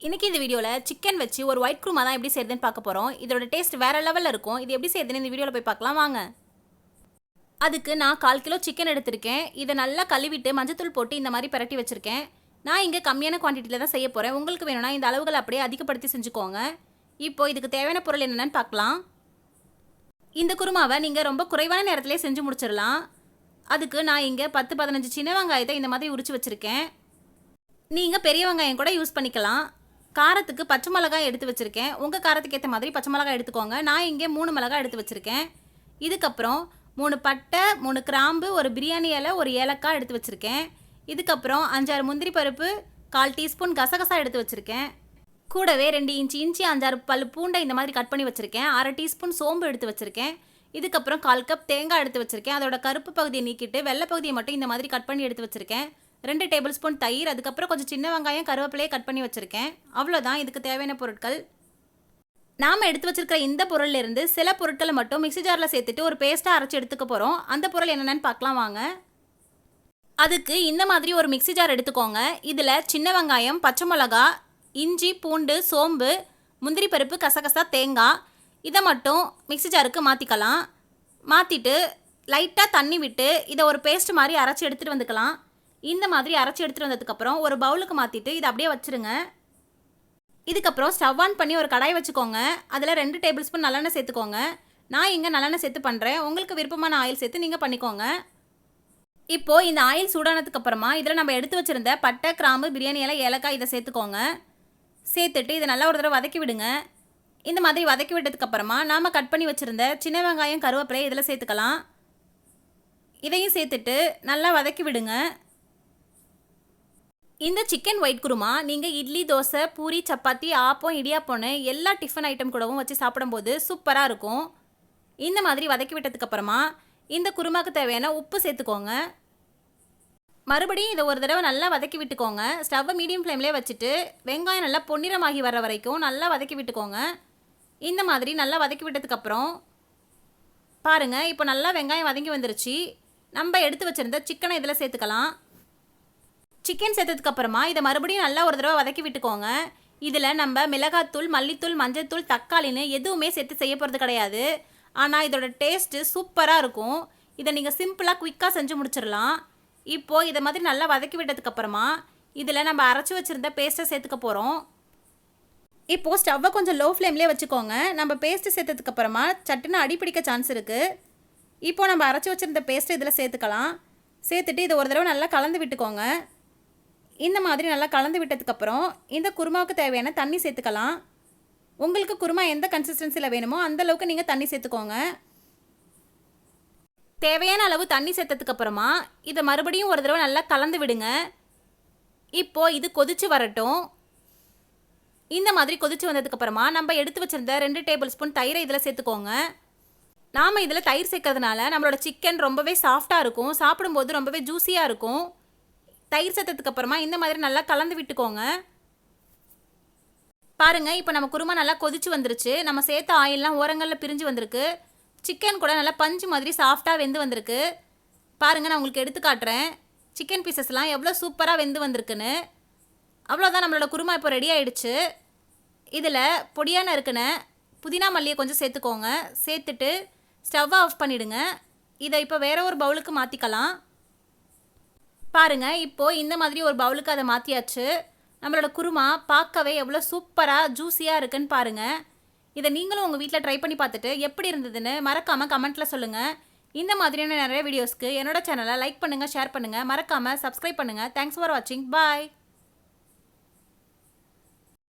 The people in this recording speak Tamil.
இன்னைக்கு இந்த வீடியோவில் சிக்கன் வச்சு ஒரு ஒயிட் குருமா தான் எப்படி செய்யுதுன்னு பார்க்க போகிறோம். இதோட டேஸ்ட் வேறு லெவலில் இருக்கும். இது எப்படி செய்யுதுன்னு இந்த வீடியோவில் போய் பார்க்கலாம் வாங்க. அதுக்கு நான் 1/4 கிலோ சிக்கன் எடுத்திருக்கேன். இதை நல்லா கழுவிட்டு மஞ்சத்தூள் போட்டு இந்த மாதிரி பரட்டி வச்சுருக்கேன். நான் இங்கே கம்மியான குவான்டிட்டியில் தான் செய்ய போகிறேன். உங்களுக்கு வேணும்னா இந்த அளவுகளை அப்படியே அதிகப்படுத்தி செஞ்சுக்கோங்க. இப்போது இதுக்கு தேவையான பொருள் என்னென்னு பார்க்கலாம். இந்த குருமாவை நீங்கள் ரொம்ப குறைவான நேரத்திலே செஞ்சு முடிச்சிடலாம். அதுக்கு நான் இங்கே 10-15 சின்ன வெங்காயத்தை இந்த மாதிரி உரிச்சு வச்சுருக்கேன். நீங்கள் பெரிய வெங்காயம் கூட யூஸ் பண்ணிக்கலாம். காரத்துக்கு பச்சை மிளகாய் எடுத்து வச்சுருக்கேன். உங்கள் காரத்துக்கு ஏற்ற மாதிரி பச்சை மிளகாய் எடுத்துக்கோங்க. நான் இங்கே 3 மிளகாய் எடுத்து வச்சுருக்கேன். இதுக்கப்புறம் 3 பட்டை, 3 கிராம்பு, ஒரு பிரியாணி இலை, ஒரு ஏலக்காய் எடுத்து வச்சுருக்கேன். இதுக்கப்புறம் 5-6 முந்திரி பருப்பு, 1/4 டீஸ்பூன் கசகசா எடுத்து வச்சுருக்கேன். கூடவே 2 இன்ச்சு 5-6 பல் பூண்டை இந்த மாதிரி கட் பண்ணி வச்சுருக்கேன். 1/2 டீஸ்பூன் சோம்பு எடுத்து வச்சுருக்கேன். இதுக்கப்புறம் 1/4 கப் தேங்காய் எடுத்து வச்சுருக்கேன். அதோட கருப்பு பகுதியை நீக்கிட்டு வெள்ளை பகுதியை மட்டும் இந்த மாதிரி கட் பண்ணி எடுத்து வச்சுருக்கேன். 2 டேபிள் ஸ்பூன் தயிர், அதுக்கப்புறம் கொஞ்சம் சின்ன வெங்காயம், கருவேப்பிலையை கட் பண்ணி வச்சுருக்கேன். அவ்வளோதான் இதுக்கு தேவையான பொருட்கள். நாம் எடுத்து வச்சுருக்கிற இந்த பொருளிலிருந்து சில பொருட்களை மட்டும் மிக்ஸி ஜாரில் சேர்த்துட்டு ஒரு பேஸ்ட்டாக அரைச்சி எடுத்துக்க போகிறோம். அந்த பொருள் என்னென்னு பார்க்கலாம் வாங்க. அதுக்கு இந்த மாதிரி ஒரு மிக்ஸி ஜார் எடுத்துக்கோங்க. இதில் சின்ன வெங்காயம், பச்சை மிளகா, இஞ்சி, பூண்டு, சோம்பு, முந்திரி பருப்பு, கசகசா, தேங்காய் இதை மட்டும் மிக்ஸி ஜாருக்கு மாற்றிக்கலாம். மாற்றிட்டு லைட்டாக தண்ணி விட்டு இதை ஒரு பேஸ்ட் மாதிரி அரைச்சி எடுத்துகிட்டு வந்துக்கலாம். இந்த மாதிரி அரைச்சி எடுத்துகிட்டு வந்ததுக்கப்புறம் ஒரு பவுலுக்கு மாற்றிட்டு இதை அப்படியே வச்சுருங்க. இதுக்கப்புறம் ஸ்டவ் ஆன் பண்ணி ஒரு கடாய் வச்சுக்கோங்க. அதில் 2 டேபிள் ஸ்பூன் நல்லெண்ணெய் சேர்த்துக்கோங்க. நான் இங்கே நல்லெண்ணெய் சேர்த்து பண்ணுறேன். உங்களுக்கு விருப்பமான ஆயில் சேர்த்து நீங்கள் பண்ணிக்கோங்க. இப்போது இந்த ஆயில் சூடானதுக்கப்புறமா இதில் நம்ம எடுத்து வச்சுருந்த பட்டை, கிராம்பு, பிரியாணி இலை, ஏலக்காய் இதை சேர்த்துக்கோங்க. சேர்த்துட்டு இதை நல்லா ஒரு தடவை வதக்கி விடுங்க. இந்த மாதிரி வதக்கி விட்டதுக்கப்புறமா நாம் கட் பண்ணி வச்சுருந்த சின்ன வெங்காயம், கருவேப்பிலை இதில் சேர்த்துக்கலாம். இதையும் சேர்த்துட்டு நல்லா வதக்கி விடுங்க. இந்த சிக்கன் ஒயிட் குருமா நீங்கள் இட்லி, தோசை, பூரி, சப்பாத்தி, ஆப்பம், இடியாப்பம்னு எல்லா டிஃபன் ஐட்டம் கூடவும் வச்சு சாப்பிடும்போது சூப்பராக இருக்கும். இந்த மாதிரி வதக்கி விட்டதுக்கப்புறமா இந்த குருமாவுக்கு தேவையான உப்பு சேர்த்துக்கோங்க. மறுபடியும் இதை ஒரு தடவை நல்லா வதக்கி விட்டுக்கோங்க. ஸ்டவ்வை மீடியம் ஃப்ளேம்லேயே வச்சுட்டு வெங்காயம் நல்லா பொன்னிறமாகி வர வரைக்கும் நல்லா வதக்கி விட்டுக்கோங்க. இந்த மாதிரி நல்லா வதக்கி விட்டதுக்கப்புறம் பாருங்கள், இப்போ நல்லா வெங்காயம் வதங்கி வந்துருச்சு. நம்ம எடுத்து வச்சுருந்த சிக்கனை இதில் சேர்த்துக்கலாம். சிக்கன் சேர்த்ததுக்கப்புறமா இதை மறுபடியும் நல்லா ஒரு தடவை வதக்கி விட்டுக்கோங்க. இதில் நம்ம மிளகாத்தூள், மல்லித்தூள், மஞ்சள்தூள், தக்காளின்னு எதுவுமே சேர்த்து செய்ய போகிறது கிடையாது. ஆனால் இதோட டேஸ்ட்டு சூப்பராக இருக்கும். இதை நீங்கள் சிம்பிளாக குயிக்காக செஞ்சு முடிச்சிடலாம். இப்போது இதை மாதிரி நல்லா வதக்கி விட்டதுக்கப்புறமா இதில் நம்ம அரைச்சி வச்சுருந்த பேஸ்ட்டை சேர்த்துக்க போகிறோம். இப்போது ஸ்டவ்வை கொஞ்சம் லோ ஃப்ளேம்லேயே வச்சுக்கோங்க. நம்ம பேஸ்ட்டு சேர்த்ததுக்கப்புறமா சட்டுன்னு அடிப்பிடிக்க சான்ஸ் இருக்குது. இப்போது நம்ம அரைச்சி வச்சுருந்த பேஸ்ட்டை இதில் சேர்த்துக்கலாம். சேர்த்துட்டு இதை ஒரு தடவை நல்லா கலந்து விட்டுக்கோங்க. இந்த மாதிரி நல்லா கலந்து விட்டதுக்கப்புறம் இந்த குருமாவுக்கு தேவையான தண்ணி சேர்த்துக்கலாம். உங்களுக்கு குருமா எந்த கன்சிஸ்டன்சியில் வேணுமோ அந்தளவுக்கு நீங்கள் தண்ணி சேர்த்துக்கோங்க. தேவையான அளவு தண்ணி சேர்த்ததுக்கப்புறமா இதை மறுபடியும் ஒரு தடவை நல்லா கலந்து விடுங்க. இப்போது இது கொதித்து வரட்டும். இந்த மாதிரி கொதித்து வந்ததுக்கப்புறமா நம்ம எடுத்து வச்சுருந்த 2 டேபிள் ஸ்பூன் தயிரை இதில் சேர்த்துக்கோங்க. நாம் இதில் தயிர் சேர்க்கறதுனால நம்மளோட சிக்கன் ரொம்பவே சாஃப்டாக இருக்கும். சாப்பிடும்போது ரொம்பவே ஜூஸியாக இருக்கும். தயிர் சேர்த்ததுக்கு அப்புறமா இந்த மாதிரி நல்லா கலந்து விட்டுக்கோங்க. பாருங்கள், இப்போ நம்ம குருமா நல்லா கொதிச்சு வந்துருச்சு. நம்ம சேர்த்த ஆயிலெலாம் ஓரங்களில் பிரிஞ்சு வந்திருக்கு. சிக்கன் கூட நல்லா பஞ்சு மாதிரி சாஃப்டாக வெந்து வந்திருக்கு. பாருங்கள், நான் உங்களுக்கு எடுத்து காட்டுறேன் சிக்கன் பீசஸ்லாம் எவ்வளோ சூப்பராக வெந்து வந்திருக்குன்னு. அவ்வளோதான், நம்மளோட குருமா இப்போ ரெடி ஆகிடுச்சு. இதில் பொடியான இருக்குன்னு புதினா மல்லியை கொஞ்சம் சேர்த்துக்கோங்க. சேர்த்துட்டு ஸ்டவ்வை ஆஃப் பண்ணிவிடுங்க. இதை இப்போ வேறு ஒரு பவுலுக்கு மாற்றிக்கலாம். பாருங்கள், இப்போது இந்த மாதிரி ஒரு பவுலுக்கு அதை மாற்றியாச்சு. நம்மளோட குருமா பார்க்கவே எவ்வளோ சூப்பராக ஜூஸியாக இருக்குன்னு பாருங்கள். இதை நீங்களும் உங்கள் வீட்டில் ட்ரை பண்ணி பார்த்துட்டு எப்படி இருந்ததுன்னு மறக்காமல் கமெண்ட்டில் சொல்லுங்கள். இந்த மாதிரியான நிறைய வீடியோஸ்க்கு என்னோட சேனலை லைக் பண்ணுங்கள், ஷேர் பண்ணுங்கள், மறக்காமல் சப்ஸ்கிரைப் பண்ணுங்கள். தேங்க்ஸ் ஃபார் வாட்சிங். பாய்.